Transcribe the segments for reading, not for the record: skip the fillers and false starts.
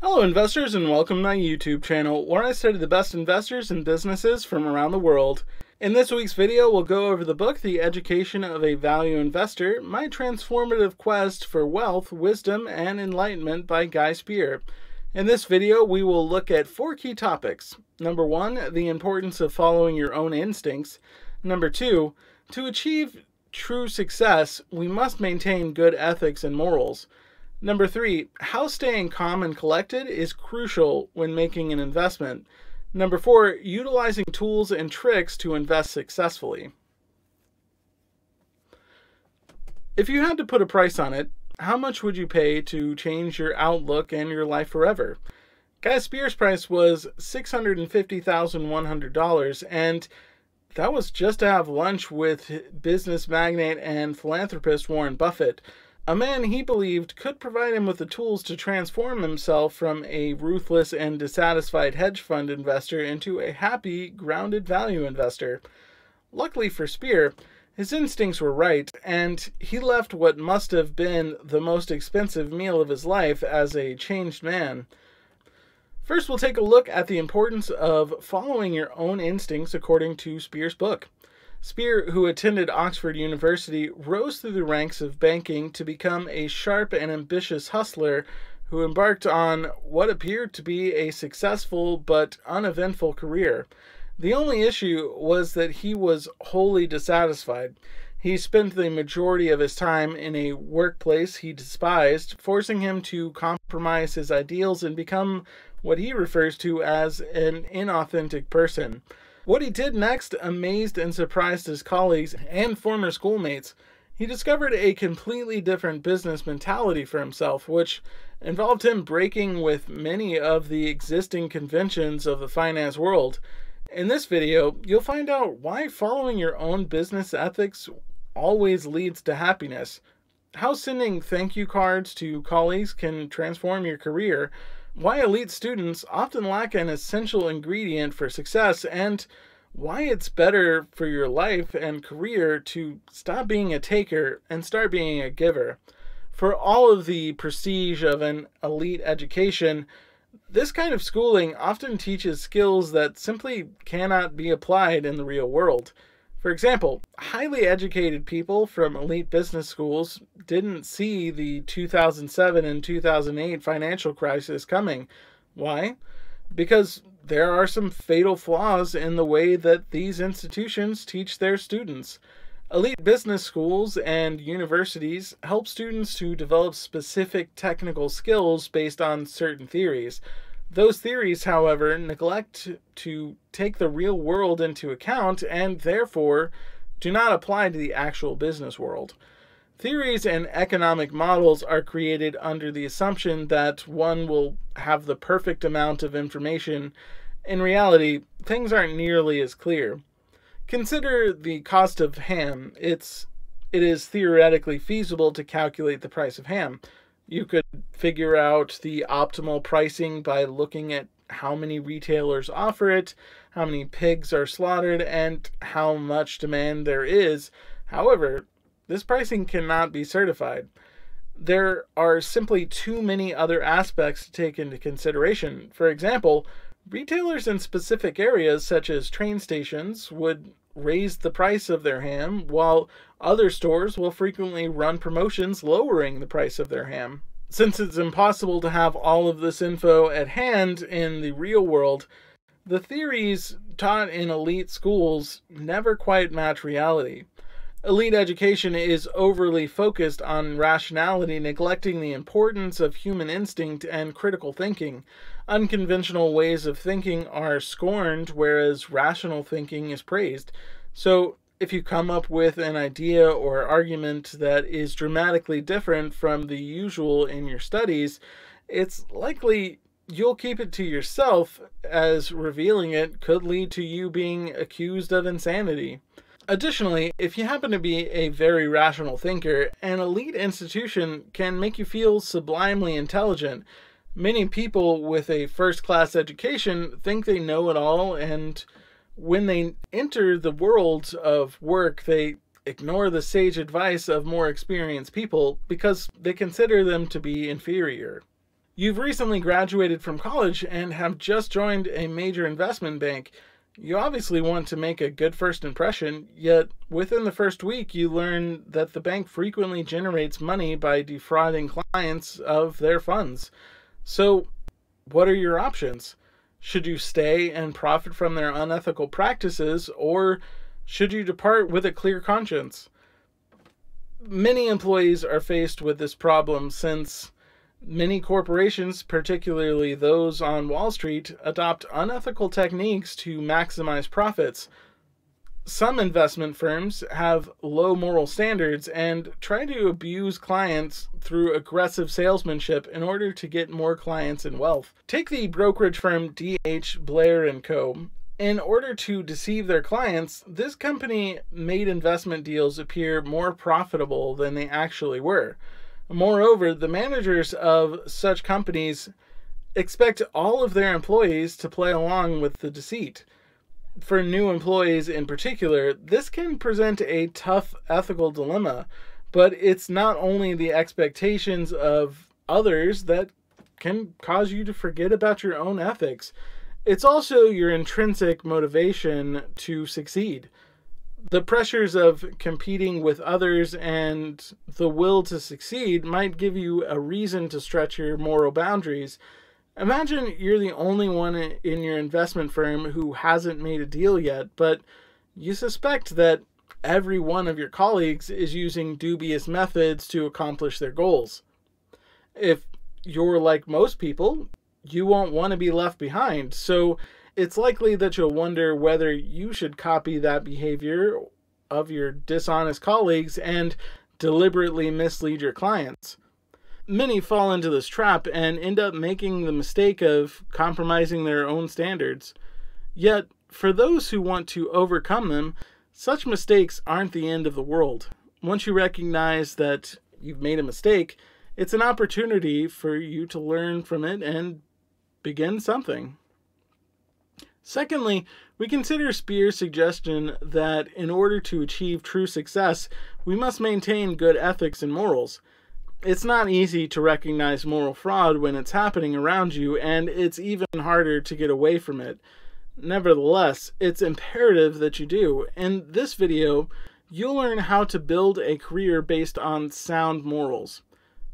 Hello investors, and welcome to my YouTube channel where I study the best investors and businesses from around the world. In this week's video, we'll go over the book, The Education of a Value Investor, My Transformative Quest for Wealth, Wisdom, and Enlightenment by Spier. In this video, we will look at 4 key topics. Number 1, the importance of following your own instincts. Number 2, to achieve true success, we must maintain good ethics and morals. Number 3, how staying calm and collected is crucial when making an investment. Number 4, utilizing tools and tricks to invest successfully. If you had to put a price on it, how much would you pay to change your outlook and your life forever? Spier's price was $650,100, and that was just to have lunch with business magnate and philanthropist Warren Buffett, a man he believed could provide him with the tools to transform himself from a ruthless and dissatisfied hedge fund investor into a happy, grounded value investor. Luckily for Spier, his instincts were right, and he left what must have been the most expensive meal of his life as a changed man. First, we'll take a look at the importance of following your own instincts according to Spier's book. Spier, who attended Oxford University, rose through the ranks of banking to become a sharp and ambitious hustler who embarked on what appeared to be a successful but uneventful career. The only issue was that he was wholly dissatisfied. He spent the majority of his time in a workplace he despised, forcing him to compromise his ideals and become what he refers to as an inauthentic person. What he did next amazed and surprised his colleagues and former schoolmates. He discovered a completely different business mentality for himself, which involved him breaking with many of the existing conventions of the finance world. In this video, you'll find out why following your own business ethics always leads to happiness, how sending thank you cards to colleagues can transform your career, why elite students often lack an essential ingredient for success, and why it's better for your life and career to stop being a taker and start being a giver. For all of the prestige of an elite education, this kind of schooling often teaches skills that simply cannot be applied in the real world. For example, highly educated people from elite business schools didn't see the 2007 and 2008 financial crisis coming. Why? Because there are some fatal flaws in the way that these institutions teach their students. Elite business schools and universities help students to develop specific technical skills based on certain theories. Those theories, however, neglect to take the real world into account and therefore do not apply to the actual business world. Theories and economic models are created under the assumption that one will have the perfect amount of information. In reality, things aren't nearly as clear. Consider the cost of ham. It is theoretically feasible to calculate the price of ham. You could figure out the optimal pricing by looking at how many retailers offer it, how many pigs are slaughtered, and how much demand there is. However, this pricing cannot be certified. There are simply too many other aspects to take into consideration. For example, retailers in specific areas such as train stations would raise the price of their ham, while other stores will frequently run promotions lowering the price of their ham. Since it's impossible to have all of this info at hand in the real world, the theories taught in elite schools never quite match reality. Elite education is overly focused on rationality, neglecting the importance of human instinct and critical thinking. Unconventional ways of thinking are scorned, whereas rational thinking is praised. So, if you come up with an idea or argument that is dramatically different from the usual in your studies, it's likely you'll keep it to yourself, as revealing it could lead to you being accused of insanity. Additionally, if you happen to be a very rational thinker, an elite institution can make you feel sublimely intelligent. Many people with a first-class education think they know it all, and when they enter the world of work, they ignore the sage advice of more experienced people because they consider them to be inferior. You've recently graduated from college and have just joined a major investment bank. You obviously want to make a good first impression, yet within the first week you learn that the bank frequently generates money by defrauding clients of their funds. So, what are your options? Should you stay and profit from their unethical practices, or should you depart with a clear conscience? Many employees are faced with this problem since many corporations, particularly those on Wall Street, adopt unethical techniques to maximize profits. Some investment firms have low moral standards and try to abuse clients through aggressive salesmanship in order to get more clients and wealth. Take the brokerage firm D.H. Blair & Co. In order to deceive their clients, this company made investment deals appear more profitable than they actually were. Moreover, the managers of such companies expect all of their employees to play along with the deceit. For new employees in particular, this can present a tough ethical dilemma, but it's not only the expectations of others that can cause you to forget about your own ethics. It's also your intrinsic motivation to succeed. The pressures of competing with others and the will to succeed might give you a reason to stretch your moral boundaries. Imagine you're the only one in your investment firm who hasn't made a deal yet, but you suspect that every one of your colleagues is using dubious methods to accomplish their goals. If you're like most people, you won't want to be left behind, so it's likely that you'll wonder whether you should copy that behavior of your dishonest colleagues and deliberately mislead your clients. Many fall into this trap and end up making the mistake of compromising their own standards. Yet, for those who want to overcome them, such mistakes aren't the end of the world. Once you recognize that you've made a mistake, it's an opportunity for you to learn from it and begin something. Secondly, we consider Spier's suggestion that in order to achieve true success, we must maintain good ethics and morals. It's not easy to recognize moral fraud when it's happening around you, and it's even harder to get away from it. Nevertheless, it's imperative that you do. In this video, you'll learn how to build a career based on sound morals.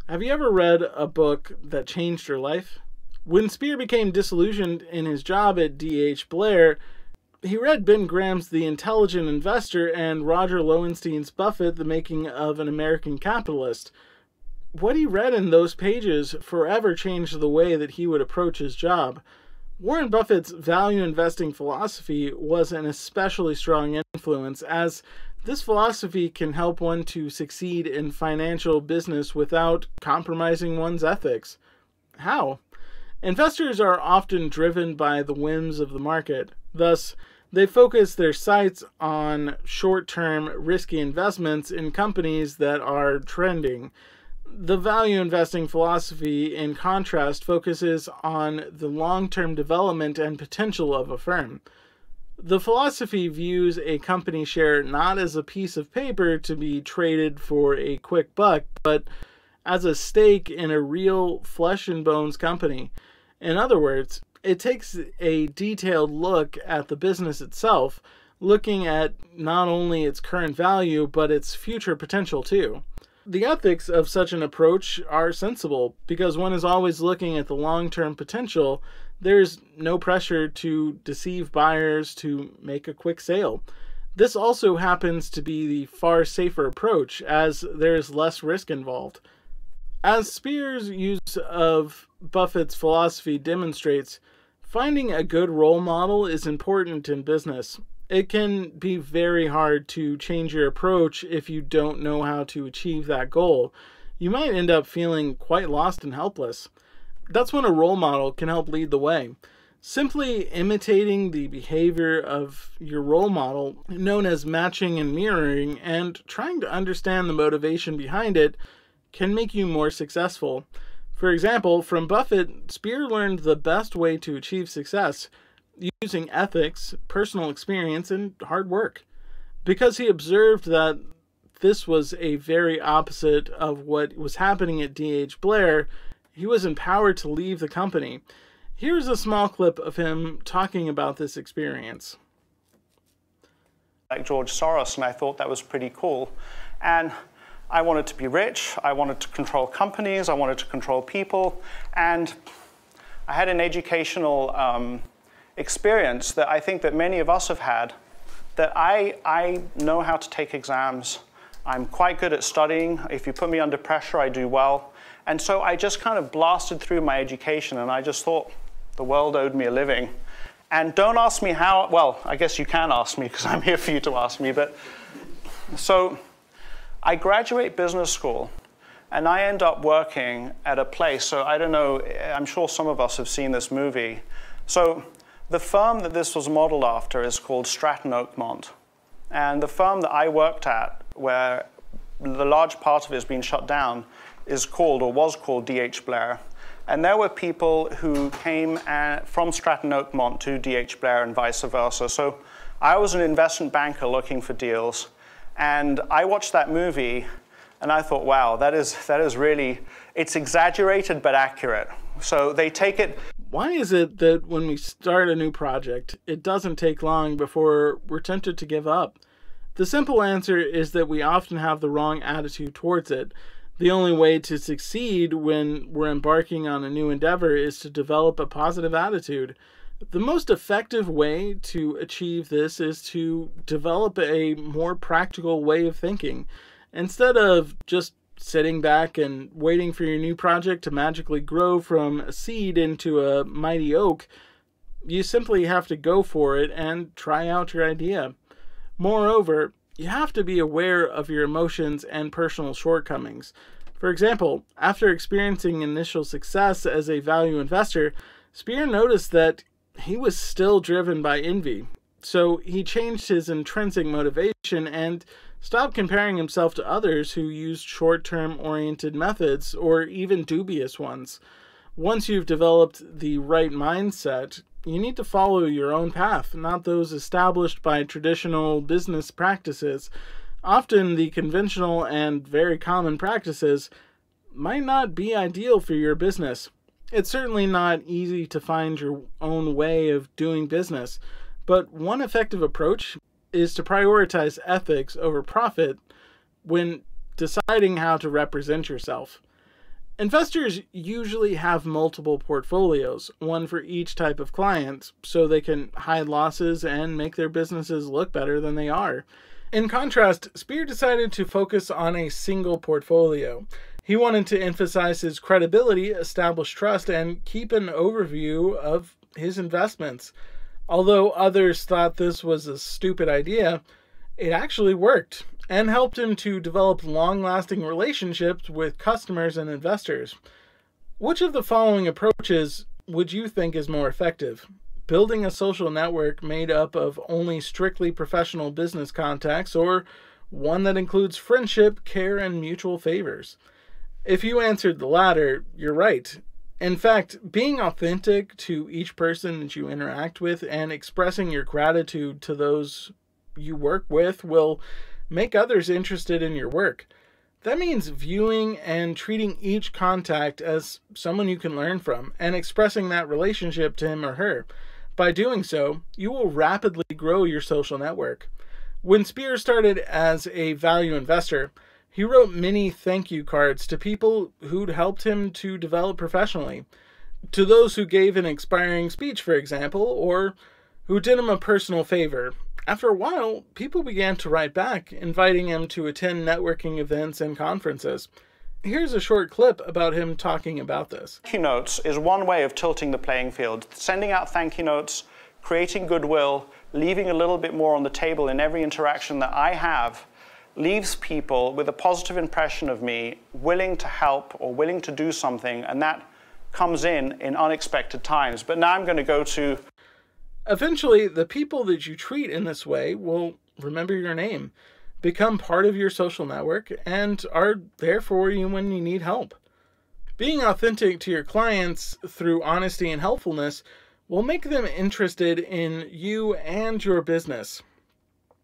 Have you ever read a book that changed your life? When Spier became disillusioned in his job at D.H. Blair, he read Ben Graham's The Intelligent Investor and Roger Lowenstein's Buffett, The Making of an American Capitalist. What he read in those pages forever changed the way that he would approach his job. Warren Buffett's value investing philosophy was an especially strong influence, as this philosophy can help one to succeed in financial business without compromising one's ethics. How? Investors are often driven by the whims of the market. Thus, they focus their sights on short-term, risky investments in companies that are trending. The value investing philosophy, in contrast, focuses on the long-term development and potential of a firm. The philosophy views a company share not as a piece of paper to be traded for a quick buck, but as a stake in a real flesh and bones company. In other words, it takes a detailed look at the business itself, looking at not only its current value, but its future potential too. The ethics of such an approach are sensible, because one is always looking at the long-term potential. There's no pressure to deceive buyers to make a quick sale. This also happens to be the far safer approach, as there is less risk involved. As Spier's use of Buffett's philosophy demonstrates, finding a good role model is important in business. It can be very hard to change your approach if you don't know how to achieve that goal. You might end up feeling quite lost and helpless. That's when a role model can help lead the way. Simply imitating the behavior of your role model, known as matching and mirroring, and trying to understand the motivation behind it can make you more successful. For example, from Buffett, Spier learned the best way to achieve success using ethics, personal experience, and hard work. Because he observed that this was a very opposite of what was happening at D.H. Blair, he was empowered to leave the company. Here's a small clip of him talking about this experience. Like George Soros, and I thought that was pretty cool. And I wanted to be rich, I wanted to control companies, I wanted to control people, and I had an educational experience that I think that many of us have had, that I know how to take exams. I'm quite good at studying. If you put me under pressure, I do well. And so I just kind of blasted through my education, and I just thought the world owed me a living. And don't ask me how, well, I guess you can ask me because I'm here for you to ask me, but so I graduate business school and I end up working at a place, so I don't know, I'm sure some of us have seen this movie. So the firm that this was modeled after is called Stratton Oakmont. And the firm that I worked at, where the large part of it has been shut down, is called, or was called, D.H. Blair. And there were people who came from Stratton Oakmont to D.H. Blair and vice versa. So I was an investment banker looking for deals. And I watched that movie, and I thought, wow, that is really, it's exaggerated but accurate. So they take it. Why is it that when we start a new project, it doesn't take long before we're tempted to give up? The simple answer is that we often have the wrong attitude towards it. The only way to succeed when we're embarking on a new endeavor is to develop a positive attitude. The most effective way to achieve this is to develop a more practical way of thinking. Instead of just sitting back and waiting for your new project to magically grow from a seed into a mighty oak, you simply have to go for it and try out your idea. Moreover, you have to be aware of your emotions and personal shortcomings. For example, after experiencing initial success as a value investor, Spier noticed that he was still driven by envy. So he changed his intrinsic motivation and stopped comparing himself to others who used short-term oriented methods or even dubious ones. Once you've developed the right mindset, you need to follow your own path, not those established by traditional business practices. Often the conventional and very common practices might not be ideal for your business. It's certainly not easy to find your own way of doing business, but one effective approach is to prioritize ethics over profit when deciding how to represent yourself. Investors usually have multiple portfolios, one for each type of client, so they can hide losses and make their businesses look better than they are. In contrast, Spier decided to focus on a single portfolio. He wanted to emphasize his credibility, establish trust, and keep an overview of his investments. Although others thought this was a stupid idea, it actually worked and helped him to develop long-lasting relationships with customers and investors. Which of the following approaches would you think is more effective? Building a social network made up of only strictly professional business contacts, or one that includes friendship, care, and mutual favors? If you answered the latter, you're right. In fact, being authentic to each person that you interact with and expressing your gratitude to those you work with will make others interested in your work. That means viewing and treating each contact as someone you can learn from and expressing that relationship to him or her. By doing so, you will rapidly grow your social network. When Spier started as a value investor, he wrote many thank you cards to people who'd helped him to develop professionally. To those who gave an inspiring speech, for example, or who did him a personal favor. After a while, people began to write back, inviting him to attend networking events and conferences. Here's a short clip about him talking about this. Thank you notes is one way of tilting the playing field. Sending out thank you notes, creating goodwill, leaving a little bit more on the table in every interaction that I have, leaves people with a positive impression of me, willing to help or willing to do something, and that comes in unexpected times. But now I'm going to go to... Eventually, the people that you treat in this way will remember your name, become part of your social network, and are there for you when you need help. Being authentic to your clients through honesty and helpfulness will make them interested in you and your business.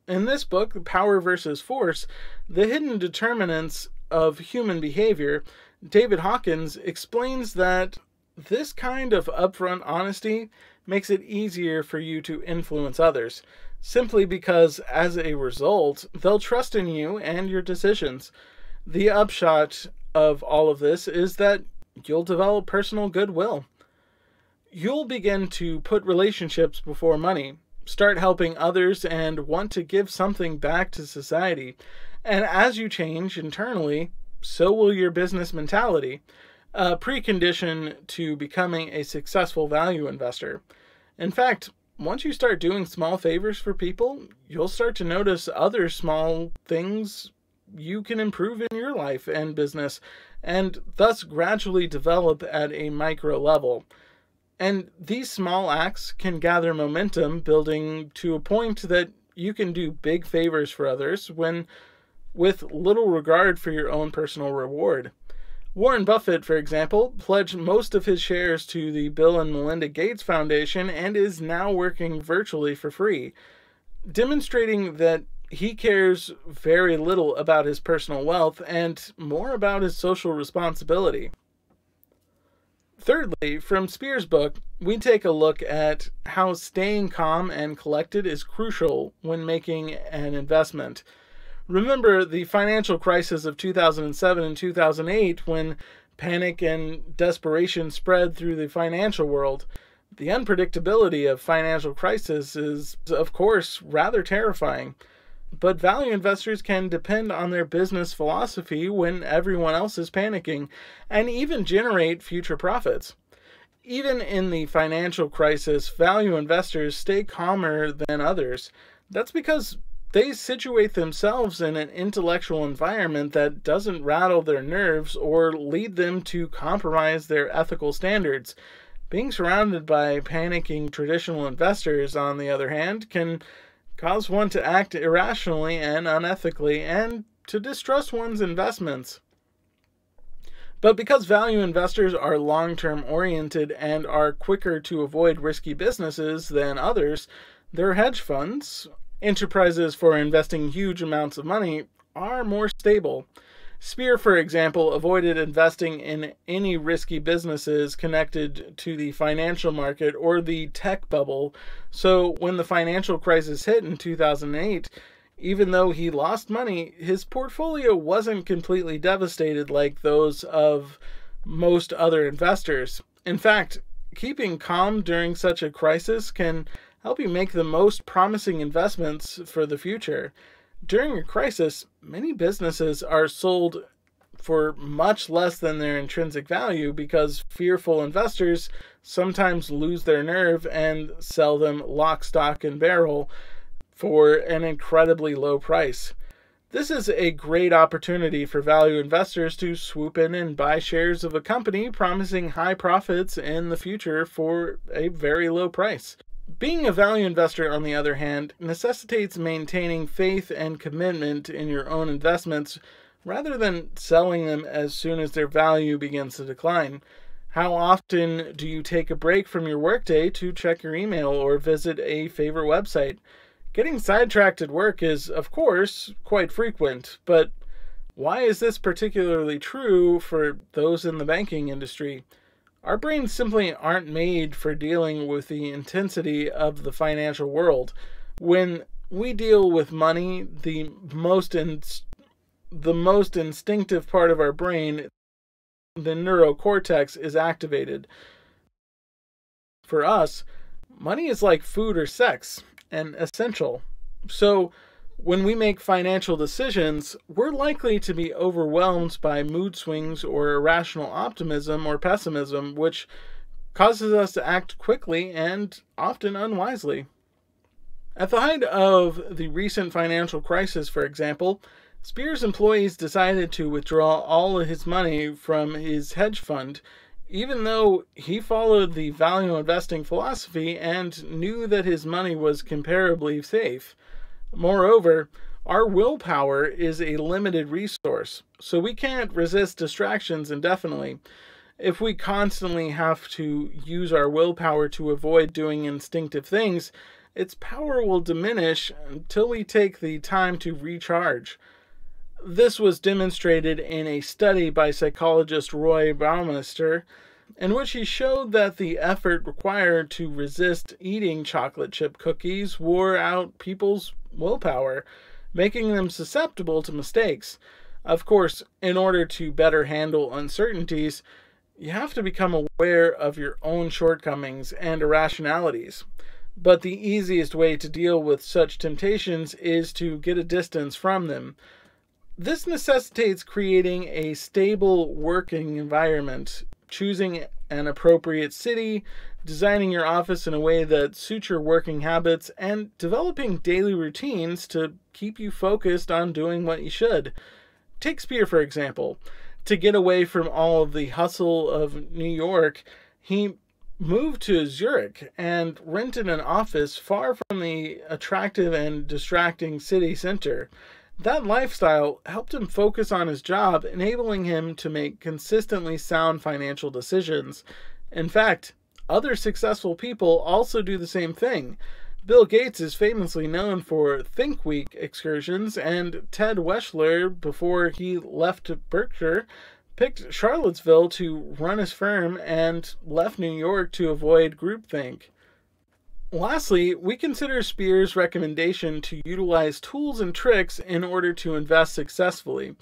In this book, Power versus Force, the hidden determinants of human behavior, David Hawkins explains that this kind of upfront honesty makes it easier for you to influence others, simply because as a result, they'll trust in you and your decisions. The upshot of all of this is that you'll develop personal goodwill. You'll begin to put relationships before money, start helping others, and want to give something back to society. And as you change internally, so will your business mentality, a precondition to becoming a successful value investor. In fact, once you start doing small favors for people, you'll start to notice other small things you can improve in your life and business, and thus gradually develop at a micro level. And these small acts can gather momentum, building to a point that you can do big favors for others with little regard for your own personal reward. Warren Buffett, for example, pledged most of his shares to the Bill and Melinda Gates Foundation and is now working virtually for free, demonstrating that he cares very little about his personal wealth and more about his social responsibility. Thirdly, from Spier's book, we take a look at how staying calm and collected is crucial when making an investment. Remember the financial crisis of 2007 and 2008 when panic and desperation spread through the financial world. The unpredictability of financial crisis is, of course, rather terrifying. But value investors can depend on their business philosophy when everyone else is panicking, and even generate future profits. Even in the financial crisis, value investors stay calmer than others. That's because they situate themselves in an intellectual environment that doesn't rattle their nerves or lead them to compromise their ethical standards. Being surrounded by panicking traditional investors, on the other hand, can cause one to act irrationally and unethically and to distrust one's investments. But because value investors are long-term oriented and are quicker to avoid risky businesses than others, their hedge funds, enterprises for investing huge amounts of money, are more stable. Spier, for example, avoided investing in any risky businesses connected to the financial market or the tech bubble, so when the financial crisis hit in 2008, even though he lost money, his portfolio wasn't completely devastated like those of most other investors. In fact, keeping calm during such a crisis can help you make the most promising investments for the future. During a crisis, many businesses are sold for much less than their intrinsic value because fearful investors sometimes lose their nerve and sell them lock, stock, and barrel for an incredibly low price. This is a great opportunity for value investors to swoop in and buy shares of a company promising high profits in the future for a very low price. Being a value investor, on the other hand, necessitates maintaining faith and commitment in your own investments rather than selling them as soon as their value begins to decline. How often do you take a break from your workday to check your email or visit a favorite website? Getting sidetracked at work is, of course, quite frequent, but why is this particularly true for those in the banking industry? Our brains simply aren't made for dealing with the intensity of the financial world. When we deal with money, the most instinctive part of our brain, the neurocortex, is activated. For us, money is like food or sex, and essential. So, when we make financial decisions, we're likely to be overwhelmed by mood swings or irrational optimism or pessimism, which causes us to act quickly and often unwisely. At the height of the recent financial crisis, for example, Spier's employees decided to withdraw all of his money from his hedge fund, even though he followed the value investing philosophy and knew that his money was comparably safe. Moreover, our willpower is a limited resource, so we can't resist distractions indefinitely. If we constantly have to use our willpower to avoid doing instinctive things, its power will diminish until we take the time to recharge. This was demonstrated in a study by psychologist Roy Baumeister, in which he showed that the effort required to resist eating chocolate chip cookies wore out people's willpower, making them susceptible to mistakes. Of course, in order to better handle uncertainties, you have to become aware of your own shortcomings and irrationalities. But the easiest way to deal with such temptations is to get a distance from them. This necessitates creating a stable working environment, choosing an appropriate city, designing your office in a way that suits your working habits, and developing daily routines to keep you focused on doing what you should. Take Spier, for example. To get away from all of the hustle of New York, he moved to Zurich and rented an office far from the attractive and distracting city center. That lifestyle helped him focus on his job, enabling him to make consistently sound financial decisions. In fact, other successful people also do the same thing. Bill Gates is famously known for Think Week excursions, and Ted Weschler, before he left Berkshire, picked Charlottesville to run his firm and left New York to avoid groupthink. Lastly, we consider Spier's recommendation to utilize tools and tricks in order to invest successfully.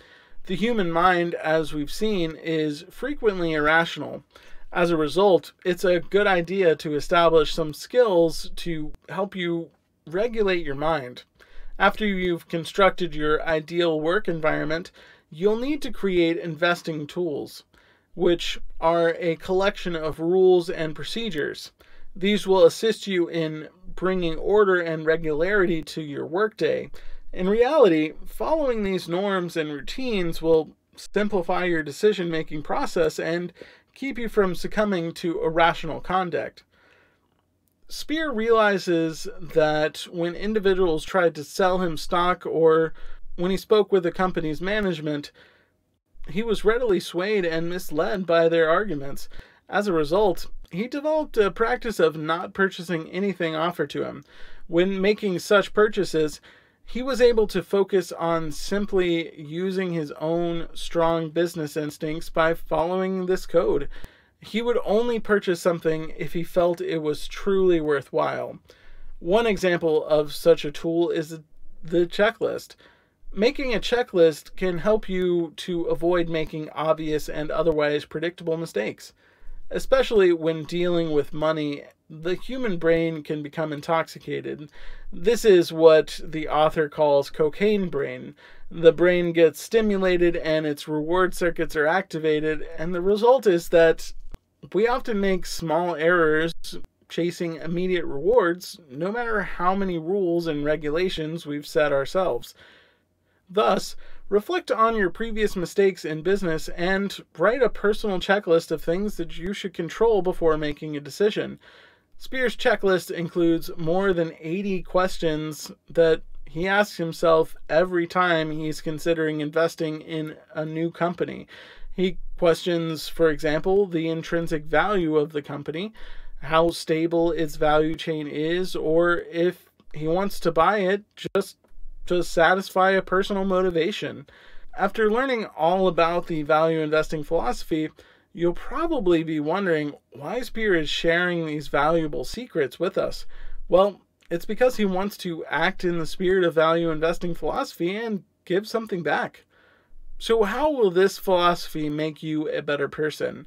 The human mind, as we've seen, is frequently irrational. As a result, it's a good idea to establish some skills to help you regulate your mind. After you've constructed your ideal work environment, you'll need to create investing tools, which are a collection of rules and procedures. These will assist you in bringing order and regularity to your workday. In reality, following these norms and routines will simplify your decision-making process and keep you from succumbing to irrational conduct. Spier realizes that when individuals tried to sell him stock or when he spoke with the company's management, he was readily swayed and misled by their arguments. As a result, he developed a practice of not purchasing anything offered to him. When making such purchases, he was able to focus on simply using his own strong business instincts by following this code. He would only purchase something if he felt it was truly worthwhile. One example of such a tool is the checklist. Making a checklist can help you to avoid making obvious and otherwise predictable mistakes. Especially when dealing with money, the human brain can become intoxicated. This is what the author calls cocaine brain. The brain gets stimulated and its reward circuits are activated, and the result is that we often make small errors chasing immediate rewards, no matter how many rules and regulations we've set ourselves. Thus, reflect on your previous mistakes in business and write a personal checklist of things that you should control before making a decision. Spier's checklist includes more than 80 questions that he asks himself every time he's considering investing in a new company. He questions, for example, the intrinsic value of the company, how stable its value chain is, or if he wants to buy it just to satisfy a personal motivation. After learning all about the value investing philosophy, you'll probably be wondering why Spier is sharing these valuable secrets with us. Well, it's because he wants to act in the spirit of value investing philosophy and give something back. So how will this philosophy make you a better person?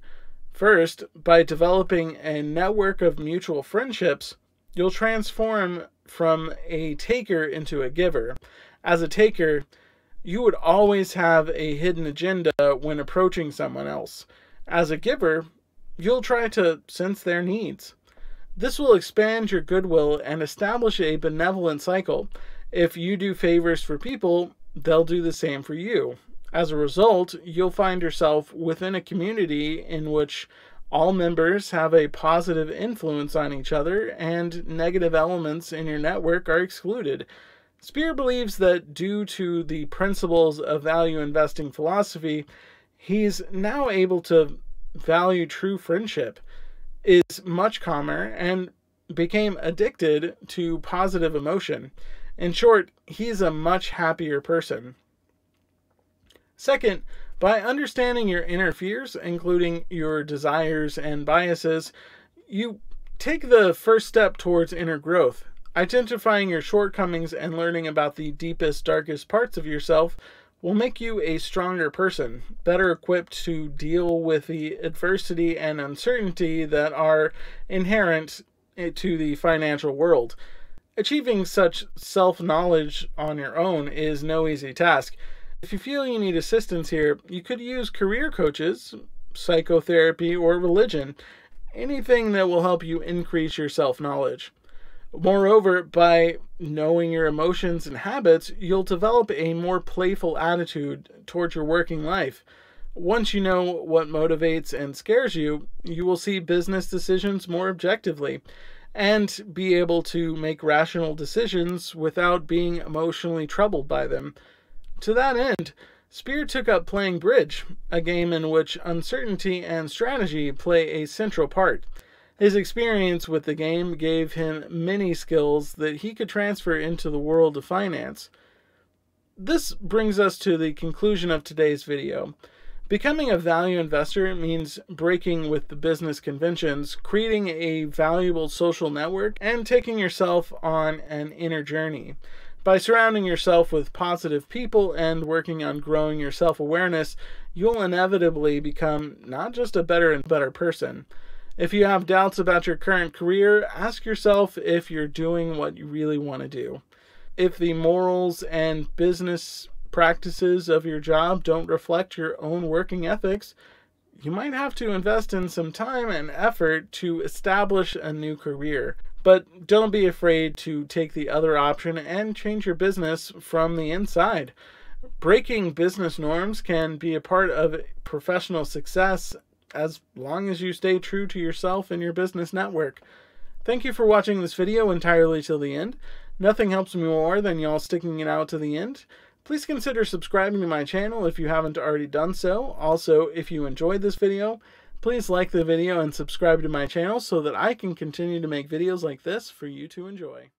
First, by developing a network of mutual friendships, you'll transform from a taker into a giver. As a taker, you would always have a hidden agenda when approaching someone else. As a giver, you'll try to sense their needs. This will expand your goodwill and establish a benevolent cycle. If you do favors for people, they'll do the same for you. As a result, you'll find yourself within a community in which all members have a positive influence on each other and negative elements in your network are excluded. Spier believes that due to the principles of value investing philosophy, he's now able to value true friendship, is much calmer, and became addicted to positive emotion. In short, he's a much happier person. Second, by understanding your inner fears, including your desires and biases, you take the first step towards inner growth. Identifying your shortcomings and learning about the deepest, darkest parts of yourself will make you a stronger person, better equipped to deal with the adversity and uncertainty that are inherent to the financial world. Achieving such self-knowledge on your own is no easy task. If you feel you need assistance here, you could use career coaches, psychotherapy, or religion, anything that will help you increase your self-knowledge. Moreover, by knowing your emotions and habits, you'll develop a more playful attitude towards your working life. Once you know what motivates and scares you, you will see business decisions more objectively and be able to make rational decisions without being emotionally troubled by them. To that end, Spier took up playing bridge, a game in which uncertainty and strategy play a central part. His experience with the game gave him many skills that he could transfer into the world of finance. This brings us to the conclusion of today's video. Becoming a value investor means breaking with the business conventions, creating a valuable social network, and taking yourself on an inner journey. By surrounding yourself with positive people and working on growing your self-awareness, you'll inevitably become not just a better and better person. If you have doubts about your current career, ask yourself if you're doing what you really want to do. If the morals and business practices of your job don't reflect your own working ethics, you might have to invest in some time and effort to establish a new career. But don't be afraid to take the other option and change your business from the inside. Breaking business norms can be a part of professional success as long as you stay true to yourself and your business network. Thank you for watching this video entirely till the end. Nothing helps me more than y'all sticking it out to the end. Please consider subscribing to my channel if you haven't already done so. Also, if you enjoyed this video, please like the video and subscribe to my channel so that I can continue to make videos like this for you to enjoy.